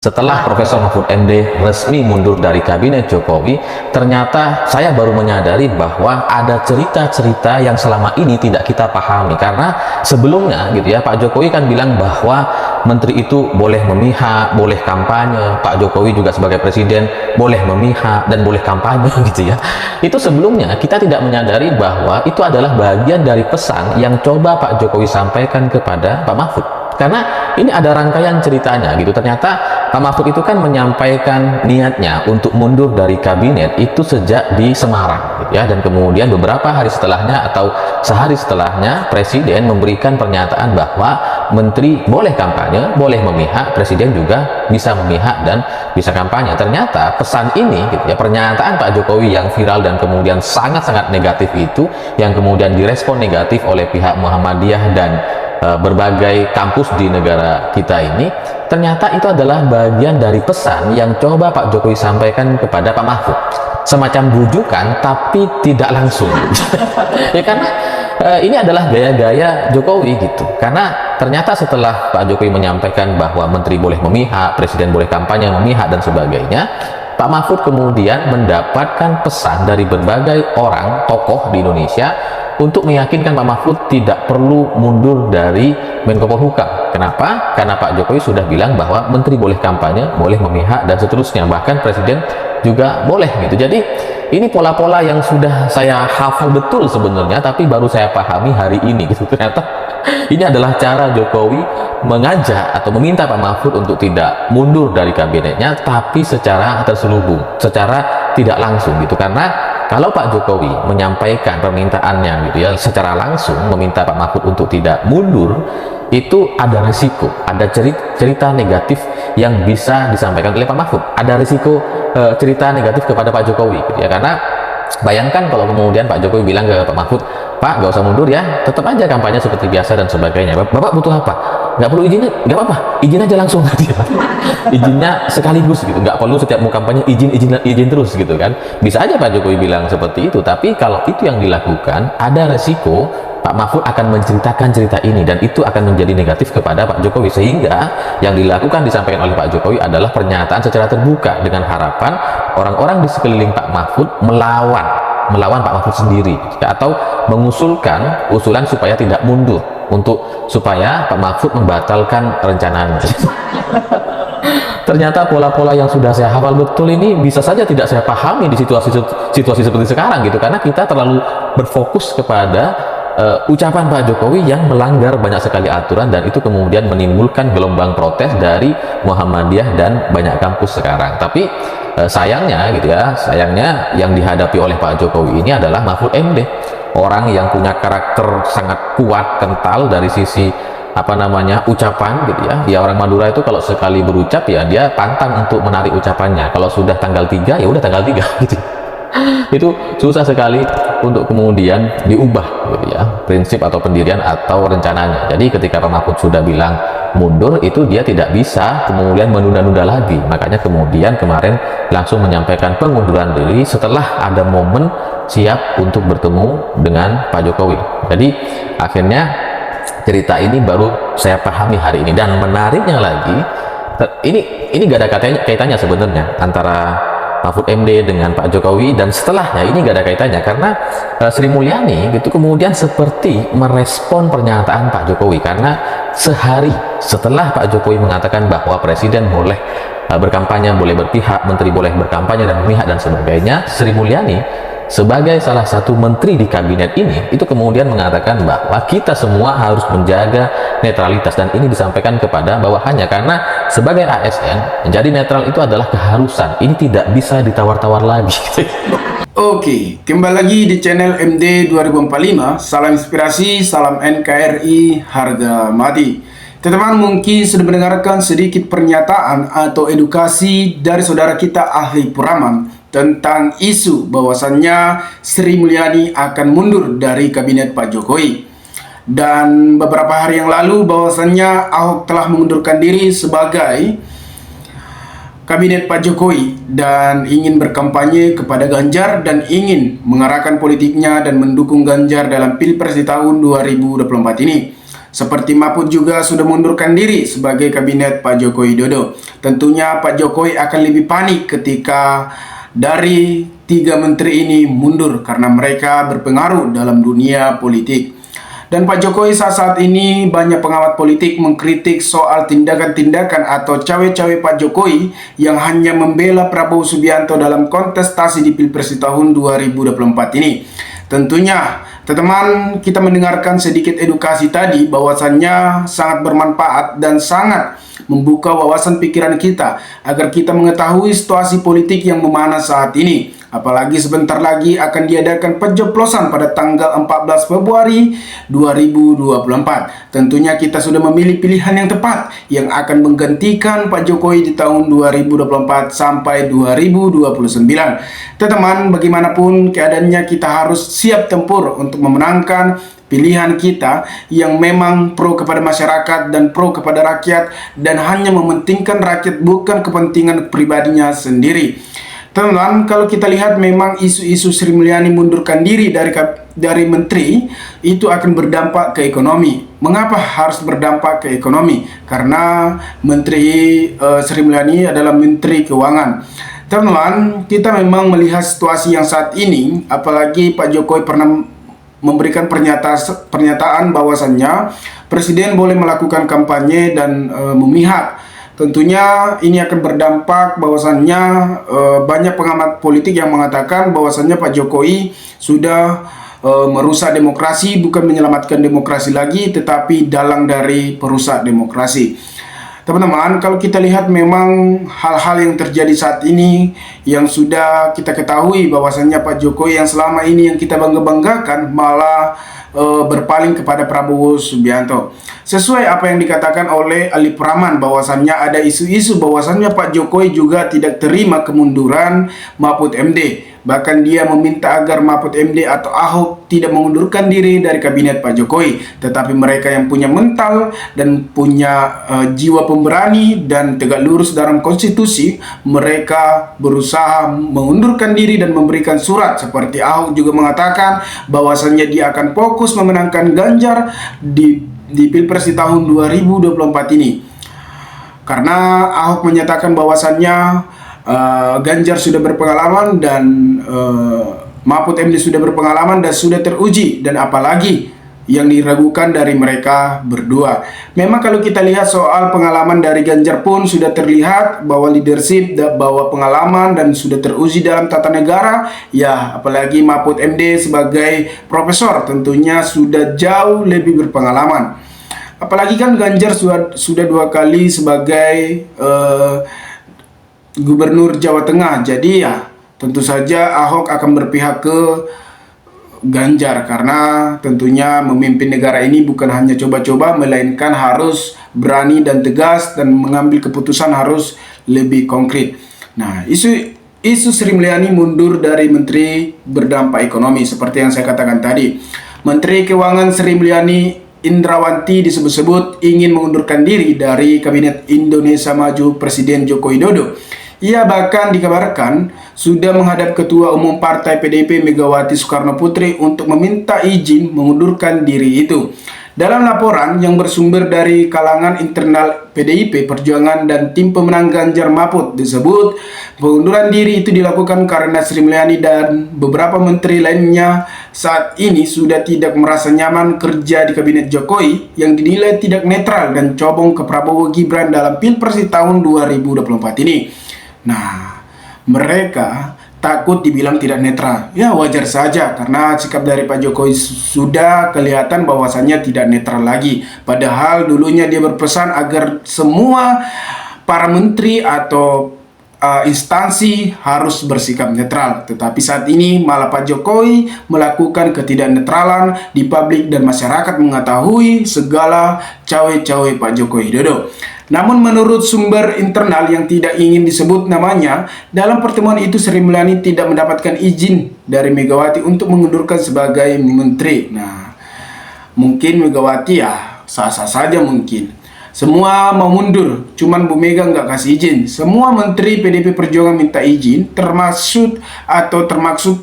Setelah Profesor Mahfud MD resmi mundur dari kabinet Jokowi, ternyata saya baru menyadari bahwa ada cerita-cerita yang selama ini tidak kita pahami. Karena sebelumnya gitu ya, Pak Jokowi kan bilang bahwa menteri itu boleh memihak, boleh kampanye. Pak Jokowi juga sebagai presiden boleh memihak dan boleh kampanye gitu ya. Itu sebelumnya kita tidak menyadari bahwa itu adalah bagian dari pesan yang coba Pak Jokowi sampaikan kepada Pak Mahfud. Karena ini ada rangkaian ceritanya gitu. Ternyata Pak Mahfud itu kan menyampaikan niatnya untuk mundur dari kabinet itu sejak di Semarang gitu ya, dan kemudian beberapa hari setelahnya atau sehari setelahnya presiden memberikan pernyataan bahwa menteri boleh kampanye, boleh memihak, presiden juga bisa memihak dan bisa kampanye. Ternyata pesan ini gitu ya, pernyataan Pak Jokowi yang viral dan kemudian sangat-sangat negatif itu, yang kemudian direspon negatif oleh pihak Muhammadiyah dan berbagai kampus di negara kita ini, ternyata itu adalah bagian dari pesan yang coba Pak Jokowi sampaikan kepada Pak Mahfud, semacam bujukan tapi tidak langsung. Ya karena ini adalah gaya-gaya Jokowi gitu. Karena ternyata setelah Pak Jokowi menyampaikan bahwa menteri boleh memihak, presiden boleh kampanye memihak dan sebagainya, Pak Mahfud kemudian mendapatkan pesan dari berbagai orang tokoh di Indonesia untuk meyakinkan Pak Mahfud tidak perlu mundur dari Menko Polhukam. Kenapa? Karena Pak Jokowi sudah bilang bahwa menteri boleh kampanye, boleh memihak dan seterusnya. Bahkan presiden juga boleh gitu. Jadi ini pola-pola yang sudah saya hafal betul sebenarnya, tapi baru saya pahami hari ini gitu. Ternyata ini adalah cara Jokowi mengajak atau meminta Pak Mahfud untuk tidak mundur dari kabinetnya, tapi secara terselubung, secara tidak langsung gitu. Karena kalau Pak Jokowi menyampaikan permintaannya gitu ya secara langsung, meminta Pak Mahfud untuk tidak mundur, itu ada risiko, ada cerita negatif yang bisa disampaikan oleh Pak Mahfud. Ada risiko cerita negatif kepada Pak Jokowi gitu ya. Karena bayangkan kalau kemudian Pak Jokowi bilang ke Pak Mahfud, Pak gak usah mundur ya, tetap aja kampanye seperti biasa dan sebagainya. Bapak butuh apa? Nggak perlu izinnya, nggak apa-apa, izin aja langsung. Izinnya sekaligus gitu, nggak perlu setiap mau kampanye izin terus gitu kan. Bisa aja Pak Jokowi bilang seperti itu, tapi kalau itu yang dilakukan, ada resiko Pak Mahfud akan menceritakan cerita ini dan itu akan menjadi negatif kepada Pak Jokowi, sehingga yang dilakukan disampaikan oleh Pak Jokowi adalah pernyataan secara terbuka dengan harapan orang-orang di sekeliling Pak Mahfud melawan Pak Mahfud sendiri atau mengusulkan usulan supaya tidak mundur, supaya Pak Mahfud membatalkan rencananya. Ternyata pola-pola yang sudah saya hafal betul ini bisa saja tidak saya pahami di situasi seperti sekarang gitu, karena kita terlalu berfokus kepada ucapan Pak Jokowi yang melanggar banyak sekali aturan, dan itu kemudian menimbulkan gelombang protes dari Muhammadiyah dan banyak kampus sekarang. Tapi sayangnya gitu ya, sayangnya yang dihadapi oleh Pak Jokowi ini adalah Mahfud MD, orang yang punya karakter sangat kuat, kental dari sisi ucapan gitu ya. Ya orang Madura itu kalau sekali berucap ya dia pantang untuk menarik ucapannya. Kalau sudah tanggal 3 ya udah tanggal 3 gitu. Itu susah sekali untuk kemudian diubah gitu ya, prinsip atau pendirian atau rencananya. Jadi ketika Pak Mahfud sudah bilang mundur, itu dia tidak bisa kemudian menunda-nunda lagi. Makanya kemudian kemarin langsung menyampaikan pengunduran diri setelah ada momen siap untuk bertemu dengan Pak Jokowi. Jadi akhirnya cerita ini baru saya pahami hari ini. Dan menariknya lagi, ini gak ada kaitannya sebenarnya antara Mahfud MD dengan Pak Jokowi, dan setelahnya ini gak ada kaitannya karena Sri Mulyani gitu kemudian seperti merespon pernyataan Pak Jokowi. Karena sehari setelah Pak Jokowi mengatakan bahwa presiden boleh berkampanye, boleh berpihak, menteri boleh berkampanye dan memihak dan sebagainya, Sri Mulyani sebagai salah satu menteri di kabinet ini itu kemudian mengatakan bahwa kita semua harus menjaga netralitas, dan ini disampaikan kepada bawahannya karena sebagai ASN menjadi netral itu adalah keharusan, ini tidak bisa ditawar-tawar lagi. Oke, kembali lagi di channel MD 2045. Salam inspirasi, salam NKRI, harga mati. Teman-teman mungkin sudah mendengarkan sedikit pernyataan atau edukasi dari saudara kita Ahli Puraman tentang isu bahwasannya Sri Mulyani akan mundur dari kabinet Pak Jokowi. Dan beberapa hari yang lalu bahwasannya Ahok telah mengundurkan diri sebagai kabinet Pak Jokowi dan ingin berkampanye kepada Ganjar dan ingin mengarahkan politiknya dan mendukung Ganjar dalam Pilpres di tahun 2024 ini. Seperti Mahfud juga sudah mundurkan diri sebagai kabinet Pak Joko Widodo. Tentunya Pak Jokowi akan lebih panik ketika dari 3 menteri ini mundur karena mereka berpengaruh dalam dunia politik. Dan Pak Jokowi saat ini banyak pengamat politik mengkritik soal tindakan-tindakan atau cawe-cawe Pak Jokowi yang hanya membela Prabowo Subianto dalam kontestasi di Pilpres tahun 2024 ini. Tentunya, teman-teman, kita mendengarkan sedikit edukasi tadi bahwasannya sangat bermanfaat dan sangat membuka wawasan pikiran kita agar kita mengetahui situasi politik yang memanas saat ini. Apalagi sebentar lagi akan diadakan pencoblosan pada tanggal 14 Februari 2024. Tentunya kita sudah memilih pilihan yang tepat yang akan menggantikan Pak Jokowi di tahun 2024 sampai 2029. Teman-teman, bagaimanapun keadaannya kita harus siap tempur untuk memenangkan pilihan kita yang memang pro kepada masyarakat dan pro kepada rakyat dan hanya mementingkan rakyat, bukan kepentingan pribadinya sendiri. Teman-teman, kalau kita lihat memang isu-isu Sri Mulyani mundurkan diri dari menteri itu akan berdampak ke ekonomi. Mengapa harus berdampak ke ekonomi? Karena Menteri Sri Mulyani adalah Menteri Keuangan. Teman-teman, kita memang melihat situasi yang saat ini, apalagi Pak Jokowi pernah memberikan pernyataan bahwasannya Presiden boleh melakukan kampanye dan memihak. Tentunya ini akan berdampak bahwasannya banyak pengamat politik yang mengatakan bahwasannya Pak Jokowi sudah merusak demokrasi, bukan menyelamatkan demokrasi lagi, tetapi dalang dari perusak demokrasi. Teman-teman, kalau kita lihat memang hal-hal yang terjadi saat ini yang sudah kita ketahui bahwasannya Pak Jokowi yang selama ini yang kita bangga-banggakan malah berpaling kepada Prabowo Subianto. Sesuai apa yang dikatakan oleh Ali Praman bahwasannya ada isu-isu bahwasannya Pak Jokowi juga tidak terima kemunduran Mahfud MD. Bahkan dia meminta agar Mahfud MD atau Ahok tidak mengundurkan diri dari kabinet Pak Jokowi. Tetapi mereka yang punya mental dan punya jiwa pemberani dan tegak lurus dalam konstitusi, mereka berusaha mengundurkan diri dan memberikan surat. Seperti Ahok juga mengatakan bahwasannya dia akan fokus memenangkan Ganjar di Pilpres di tahun 2024 ini. Karena Ahok menyatakan bahwasannya Ganjar sudah berpengalaman dan Mahfud MD sudah berpengalaman dan sudah teruji, dan apalagi yang diragukan dari mereka berdua. Memang kalau kita lihat soal pengalaman dari Ganjar pun sudah terlihat bahwa leadership, bahwa pengalaman dan sudah teruji dalam tata negara. Ya, apalagi Mahfud MD sebagai profesor tentunya sudah jauh lebih berpengalaman. Apalagi kan Ganjar sudah 2 kali sebagai Gubernur Jawa Tengah. Jadi ya tentu saja Ahok akan berpihak ke Ganjar karena tentunya memimpin negara ini bukan hanya coba-coba, melainkan harus berani dan tegas dan mengambil keputusan harus lebih konkret. Nah, isu Sri Mulyani mundur dari menteri berdampak ekonomi seperti yang saya katakan tadi. Menteri Keuangan Sri Mulyani Indrawanti disebut-sebut ingin mengundurkan diri dari Kabinet Indonesia Maju Presiden Joko Widodo. Ia bahkan dikabarkan sudah menghadap Ketua Umum Partai PDIP Megawati Soekarno Putri untuk meminta izin mengundurkan diri itu. Dalam laporan yang bersumber dari kalangan internal PDIP Perjuangan dan tim pemenang Ganjar Mahfud disebut pengunduran diri itu dilakukan karena Sri Mulyani dan beberapa menteri lainnya saat ini sudah tidak merasa nyaman kerja di Kabinet Jokowi yang dinilai tidak netral dan cobong ke Prabowo Gibran dalam Pilpres di tahun 2024 ini. Nah, mereka takut dibilang tidak netral. Ya wajar saja karena sikap dari Pak Jokowi sudah kelihatan bahwasannya tidak netral lagi. Padahal dulunya dia berpesan agar semua para menteri atau instansi harus bersikap netral. Tetapi saat ini malah Pak Jokowi melakukan ketidaknetralan di publik dan masyarakat mengetahui segala cawe-cawe Pak Joko Widodo. Namun menurut sumber internal yang tidak ingin disebut namanya, dalam pertemuan itu Sri Mulyani tidak mendapatkan izin dari Megawati untuk mengundurkan sebagai menteri. Nah, mungkin Megawati ya sah-sah saja mungkin. Semua mau mundur, cuman Bu Mega nggak kasih izin. Semua menteri PDIP Perjuangan minta izin, termaksud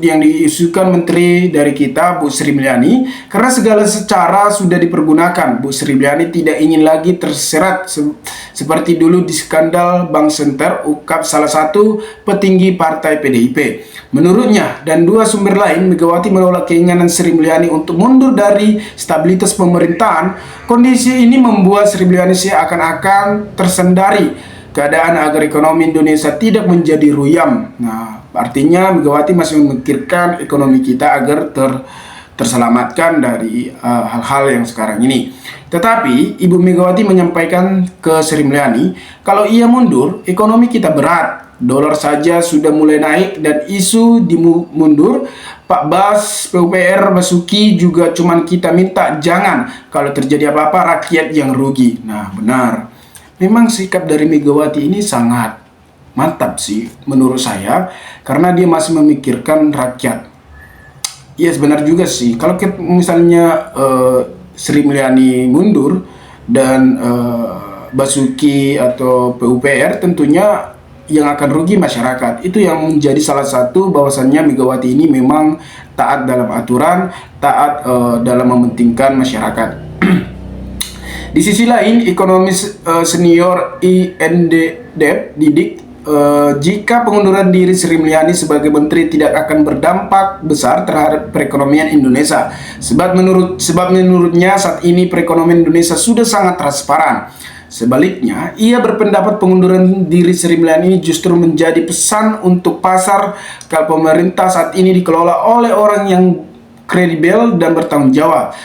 yang diisukan menteri dari kita, Bu Sri Mulyani, karena segala secara sudah dipergunakan. Bu Sri Mulyani tidak ingin lagi terserat seperti dulu di skandal Bank Senter, ungkap salah satu petinggi partai PDIP. Menurutnya dan dua sumber lain, Megawati menolak keinginan Sri Mulyani untuk mundur dari stabilitas pemerintahan. Kondisi ini membuat Sri Mulyani seakan-akan tersendari keadaan agar ekonomi Indonesia tidak menjadi ruyam. Nah, artinya Megawati masih memikirkan ekonomi kita agar terselamatkan dari hal-hal yang sekarang ini. Tetapi Ibu Megawati menyampaikan ke Sri Mulyani, kalau ia mundur, ekonomi kita berat. Dolar saja sudah mulai naik dan isu mundur. Pak Bas, PUPR, Basuki juga cuman kita minta jangan kalau terjadi apa-apa rakyat yang rugi. Nah, benar. Memang sikap dari Megawati ini sangat mantap sih menurut saya, karena dia masih memikirkan rakyat. Iya, benar juga sih. Kalau misalnya Sri Mulyani mundur dan Basuki atau PUPR, tentunya yang akan rugi masyarakat. Itu yang menjadi salah satu bahwasannya Megawati ini memang taat dalam aturan, taat dalam mementingkan masyarakat. Di sisi lain, ekonomis senior IND Didik, jika pengunduran diri Sri Mulyani sebagai menteri tidak akan berdampak besar terhadap perekonomian Indonesia. Sebab menurutnya saat ini perekonomian Indonesia sudah sangat transparan. Sebaliknya, ia berpendapat pengunduran diri Sri Mulyani ini justru menjadi pesan untuk pasar kalau pemerintah saat ini dikelola oleh orang yang kredibel dan bertanggung jawab.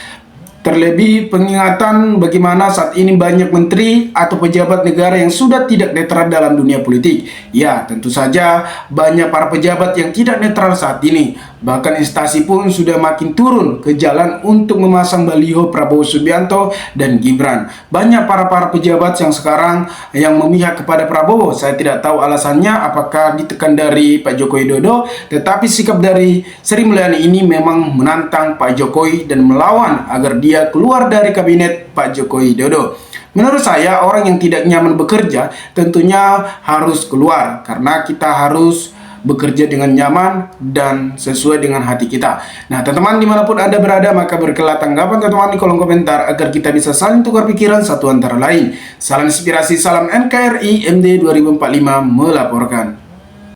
Terlebih pengingatan bagaimana saat ini banyak menteri atau pejabat negara yang sudah tidak netral dalam dunia politik. Ya, tentu saja banyak para pejabat yang tidak netral saat ini. Bahkan instansi pun sudah makin turun ke jalan untuk memasang baliho Prabowo Subianto dan Gibran. Banyak para pejabat yang sekarang yang memihak kepada Prabowo. Saya tidak tahu alasannya, apakah ditekan dari Pak Joko Widodo, tetapi sikap dari Sri Mulyani ini memang menantang Pak Jokowi dan melawan agar dia keluar dari kabinet Pak Joko Widodo. Menurut saya, orang yang tidak nyaman bekerja tentunya harus keluar, karena kita harus bekerja dengan nyaman dan sesuai dengan hati kita. Nah, teman-teman dimanapun Anda berada, maka berikanlah tanggapan teman-teman di kolom komentar agar kita bisa saling tukar pikiran satu antara lain. Salam inspirasi, salam NKRI, MD 2045 melaporkan.